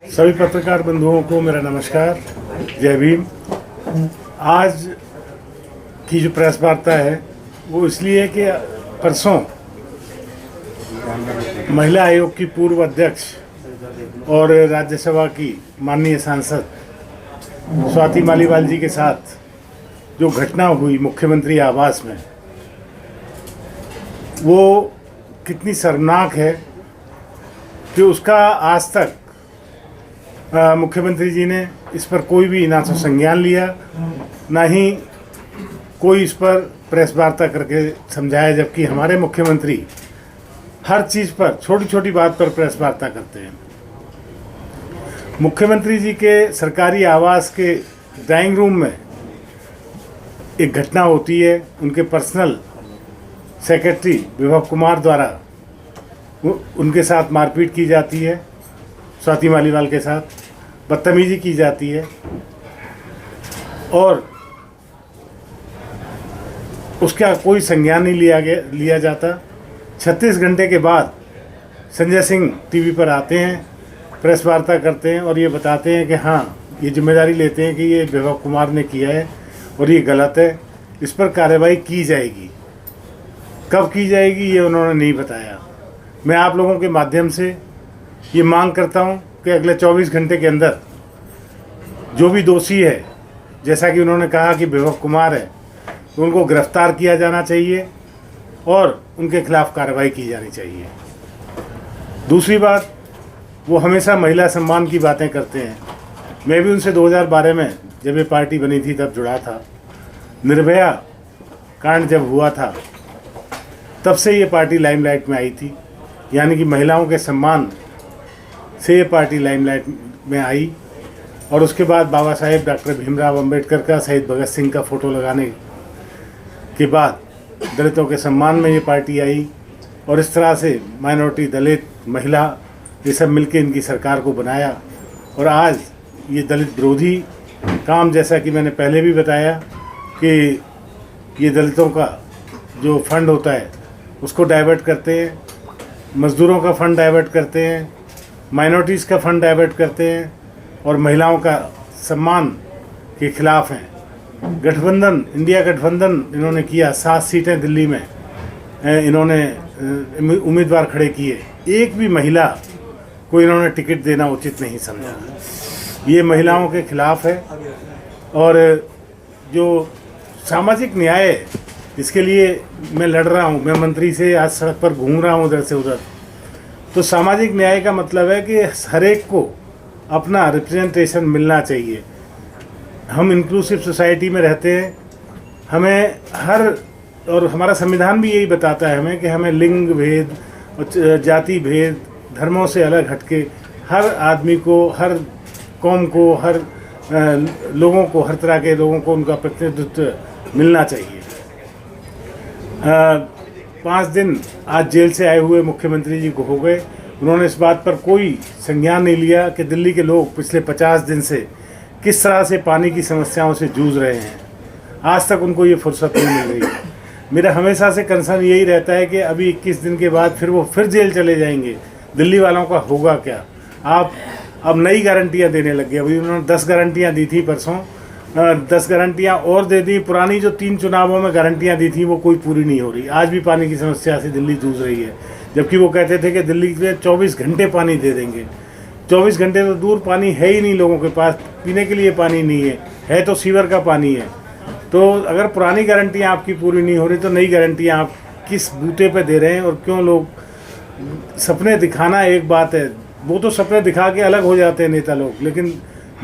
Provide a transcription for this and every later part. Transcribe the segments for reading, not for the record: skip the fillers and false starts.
सभी पत्रकार बंधुओं को मेरा नमस्कार, जय भीम। आज की जो प्रेस वार्ता है वो इसलिए कि परसों महिला आयोग की पूर्व अध्यक्ष और राज्यसभा की माननीय सांसद स्वाति मालीवाल जी के साथ जो घटना हुई मुख्यमंत्री आवास में, वो कितनी शर्मनाक है कि उसका आज तक मुख्यमंत्री जी ने इस पर कोई भी ना तो संज्ञान लिया, ना ही कोई इस पर प्रेस वार्ता करके समझाया, जबकि हमारे मुख्यमंत्री हर चीज़ पर, छोटी छोटी बात पर प्रेस वार्ता करते हैं। मुख्यमंत्री जी के सरकारी आवास के ड्राइंग रूम में एक घटना होती है। उनके पर्सनल सेक्रेटरी विभव कुमार द्वारा उनके साथ मारपीट की जाती है, स्वाति मालीवाल के साथ बदतमीजी की जाती है और उसका कोई संज्ञान नहीं लिया जाता। 36 घंटे के बाद संजय सिंह टीवी पर आते हैं, प्रेस वार्ता करते हैं और ये बताते हैं कि हाँ, ये जिम्मेदारी लेते हैं कि ये विभव कुमार ने किया है और ये गलत है, इस पर कार्रवाई की जाएगी। कब की जाएगी ये उन्होंने नहीं बताया। मैं आप लोगों के माध्यम से ये मांग करता हूँ कि अगले 24 घंटे के अंदर जो भी दोषी है, जैसा कि उन्होंने कहा कि विभव कुमार है, तो उनको गिरफ्तार किया जाना चाहिए और उनके खिलाफ कार्रवाई की जानी चाहिए। दूसरी बात, वो हमेशा महिला सम्मान की बातें करते हैं। मैं भी उनसे 2012 में जब ये पार्टी बनी थी तब जुड़ा था। निर्भया कांड जब हुआ था तब से ये पार्टी लाइमलाइट में आई थी, यानी कि महिलाओं के सम्मान से ये पार्टी लाइमलाइट में आई। और उसके बाद बाबा साहेब डॉक्टर भीमराव अंबेडकर का, शहीद भगत सिंह का फ़ोटो लगाने के बाद दलितों के सम्मान में ये पार्टी आई और इस तरह से माइनॉरिटी, दलित, महिला, ये सब मिलके इनकी सरकार को बनाया। और आज ये दलित विरोधी काम, जैसा कि मैंने पहले भी बताया कि ये दलितों का जो फंड होता है उसको डाइवर्ट करते हैं, मज़दूरों का फंड डाइवर्ट करते हैं, माइनॉरिटीज़ का फंड डाइवर्ट करते हैं और महिलाओं का सम्मान के खिलाफ हैं। गठबंधन, इंडिया गठबंधन इन्होंने किया, 7 सीटें दिल्ली में इन्होंने उम्मीदवार खड़े किए। एक भी महिला को इन्होंने टिकट देना उचित नहीं समझा। ये महिलाओं के खिलाफ है। और जो सामाजिक न्याय है, इसके लिए मैं लड़ रहा हूँ। मैं मंत्री से आज सड़क पर घूम रहा हूँ इधर से उधर। तो सामाजिक न्याय का मतलब है कि हर एक को अपना रिप्रेजेंटेशन मिलना चाहिए। हम इंक्लूसिव सोसाइटी में रहते हैं, हमें और हमारा संविधान भी यही बताता है हमें कि हमें लिंग भेद, जाति भेद, धर्मों से अलग हटके हर आदमी को, हर कौम को, हर लोगों को, हर तरह के लोगों को उनका प्रतिनिधित्व मिलना चाहिए। 5 दिन आज जेल से आए हुए मुख्यमंत्री जी को हो गए। उन्होंने इस बात पर कोई संज्ञान नहीं लिया कि दिल्ली के लोग पिछले 50 दिन से किस तरह से पानी की समस्याओं से जूझ रहे हैं। आज तक उनको ये फुर्सत नहीं मिल रही। मेरा हमेशा से कंसर्न यही रहता है कि अभी 21 दिन के बाद फिर वो जेल चले जाएंगे। दिल्ली वालों का होगा क्या? आप अब नई गारंटियाँ देने लग गए। अभी उन्होंने 10 गारंटियाँ दी थी परसों, 10 गारंटियाँ और दे दी। पुरानी जो 3 चुनावों में गारंटियाँ दी थी वो कोई पूरी नहीं हो रही। आज भी पानी की समस्या से दिल्ली जूझ रही है, जबकि वो कहते थे कि दिल्ली में 24 घंटे पानी दे देंगे। 24 घंटे तो दूर, पानी है ही नहीं लोगों के पास, पीने के लिए पानी नहीं है तो सीवर का पानी है। तो अगर पुरानी गारंटियाँ आपकी पूरी नहीं हो रही तो नई गारंटियाँ आप किस बूते पे दे रहे हैं? और क्यों? लोग सपने दिखाना एक बात है, वो तो सपने दिखा के अलग हो जाते हैं नेता लोग, लेकिन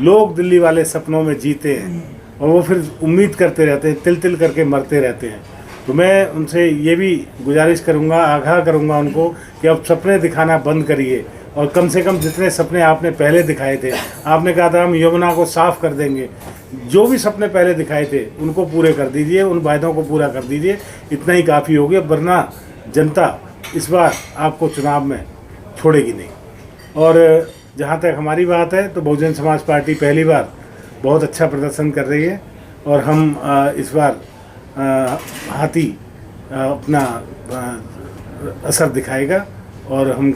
लोग दिल्ली वाले सपनों में जीते हैं और वो फिर उम्मीद करते रहते हैं, तिल तिल करके मरते रहते हैं। तो मैं उनसे ये भी गुजारिश करूंगा, आगाह करूंगा उनको कि अब सपने दिखाना बंद करिए और कम से कम जितने सपने आपने पहले दिखाए थे, आपने कहा था हम यमुना को साफ़ कर देंगे, जो भी सपने पहले दिखाए थे उनको पूरे कर दीजिए, उन वायदों को पूरा कर दीजिए। इतना ही काफ़ी हो गया, वरना जनता इस बार आपको चुनाव में छोड़ेगी नहीं। और जहाँ तक हमारी बात है तो बहुजन समाज पार्टी पहली बार बहुत अच्छा प्रदर्शन कर रही है और हम इस बार हाथी अपना असर दिखाएगा और हम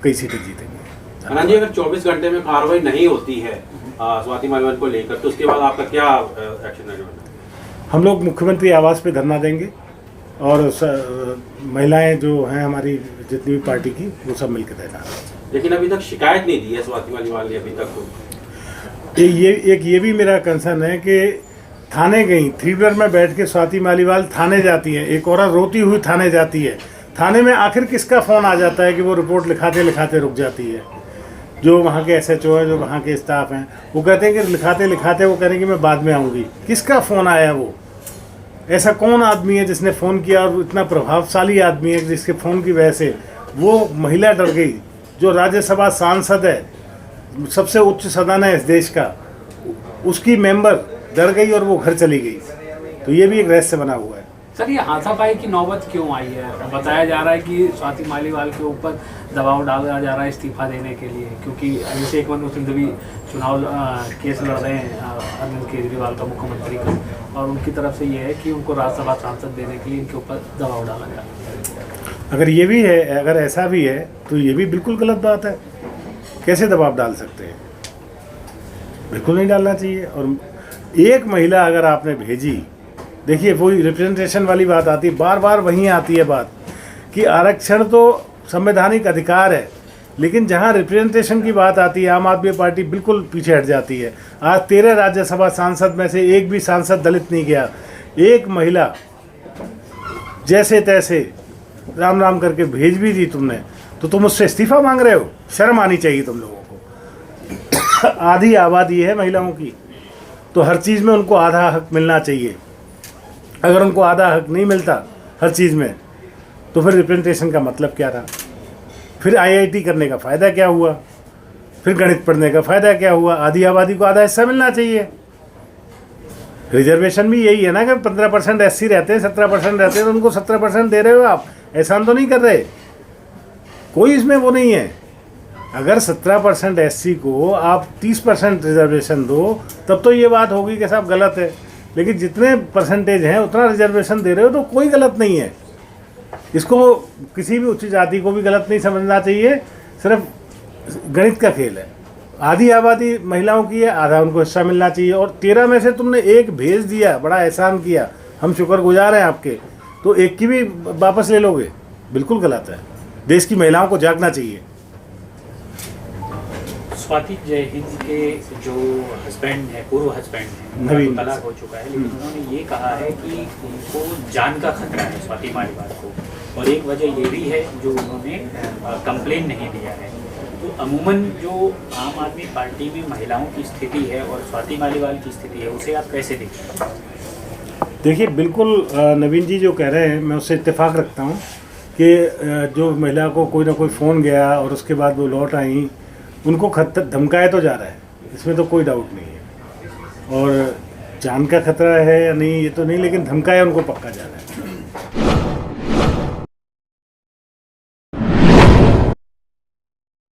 कई सीटें जीतेंगे। आनंद जी, अगर 24 घंटे में कार्रवाई नहीं होती है स्वाति मालीवाल को लेकर, तो उसके बाद आपका क्या एक्शन है? हम लोग मुख्यमंत्री आवास पे धरना देंगे और महिलाएं जो हैं हमारी जितनी भी पार्टी की, वो सब मिलकर देना। लेकिन अभी तक शिकायत नहीं दी है स्वाति मालीवाल ने अभी तक तो। ये भी मेरा कंसर्न है कि थाने गई, 3 व्हीलर में बैठ के स्वाति मालीवाल थाने जाती है, एक औरत रोती हुई थाने जाती है। थाने में आखिर किसका फ़ोन आ जाता है कि वो रिपोर्ट लिखाते लिखाते रुक जाती है? जो वहाँ के SHO हैं, जो वहाँ के स्टाफ हैं, वो कहते हैं कि लिखाते लिखाते वो कहेंगे मैं बाद में आऊँगी। किसका फ़ोन आया? वो ऐसा कौन आदमी है जिसने फ़ोन किया और इतना प्रभावशाली आदमी है जिसके फ़ोन की वजह से वो महिला डर गई, जो राज्यसभा सांसद है, सबसे उच्च सदन है इस देश का, उसकी मेंबर डर गई और वो घर चली गई। तो ये भी एक रहस्य बना हुआ है। सर, ये हाथापाई की नौबत क्यों आई है? बताया जा रहा है कि स्वाति मालीवाल के ऊपर दबाव डाला जा रहा है इस्तीफा देने के लिए, क्योंकि अभिषेक मनु सिंघवी चुनाव केस लड़ रहे हैं अरविंद केजरीवाल का, मुख्यमंत्री का, और उनकी तरफ से ये है कि उनको राज्यसभा सांसद देने के लिए इनके ऊपर दबाव डाला जा रहा है। अगर ये भी है, अगर ऐसा भी है, तो ये भी बिल्कुल गलत बात है। कैसे दबाव डाल सकते हैं? बिल्कुल नहीं डालना चाहिए। और एक महिला अगर आपने भेजी, देखिए वही रिप्रेजेंटेशन वाली बात आती है, बार बार वहीं आती है बात कि आरक्षण तो संवैधानिक अधिकार है, लेकिन जहां रिप्रेजेंटेशन की बात आती है आम आदमी पार्टी बिल्कुल पीछे हट जाती है। आज 13 राज्यसभा सांसद में से एक भी सांसद दलित नहीं गया। एक महिला जैसे तैसे राम राम करके भेज भी दी तुमने, तो तुम उससे इस्तीफा मांग रहे हो? शर्म आनी चाहिए तुम लोगों को। आधी आबादी है महिलाओं की, तो हर चीज़ में उनको आधा हक मिलना चाहिए। अगर उनको आधा हक नहीं मिलता हर चीज़ में, तो फिर रिप्रेजेंटेशन का मतलब क्या रहा? फिर IIT करने का फ़ायदा क्या हुआ? फिर गणित पढ़ने का फ़ायदा क्या हुआ? आधी आबादी को आधा हिस्सा मिलना चाहिए। रिजर्वेशन भी यही है ना कि 15% SC रहते हैं, 17% रहते हैं, तो उनको 17% दे रहे हो आप। एहसान तो नहीं कर रहे, कोई इसमें वो नहीं है। अगर 17% SC को आप 30% रिजर्वेशन दो, तब तो ये बात होगी कि साहब गलत है। लेकिन जितने परसेंटेज हैं उतना रिजर्वेशन दे रहे हो, तो कोई गलत नहीं है। इसको किसी भी उच्च जाति को भी गलत नहीं समझना चाहिए, सिर्फ गणित का खेल है। आधी आबादी महिलाओं की है, आधा उनको हिस्सा मिलना चाहिए। और 13 में से तुमने एक भेज दिया, बड़ा एहसान किया, हम शुक्रगुजार हैं आपके, तो एक की भी वापस ले लोगे? बिल्कुल गलत है। देश की महिलाओं को जागना चाहिए। स्वाति जयहिंद के जो हस्बैंड है, पूर्व हस्बैंड है, नवीन, तलाक हो चुका है, लेकिन उन्होंने ये कहा है कि उनको जान का खतरा है स्वाति मालीवाल को, और एक वजह ये भी है जो उन्होंने कंप्लेन नहीं दिया है। तो अमूमन जो आम आदमी पार्टी में महिलाओं की स्थिति है और स्वाति मालीवाल की स्थिति है, उसे आप कैसे देखते हैं? देखिए, बिल्कुल नवीन जी जो कह रहे हैं, मैं उससे इत्तेफाक रखता हूँ कि जो महिला को कोई ना कोई फ़ोन गया और उसके बाद वो लौट आई, उनको धमकाया तो जा रहा है, इसमें तो कोई डाउट नहीं है। और जान का खतरा है या नहीं ये तो नहीं, लेकिन धमकाया उनको पक्का जा रहा है।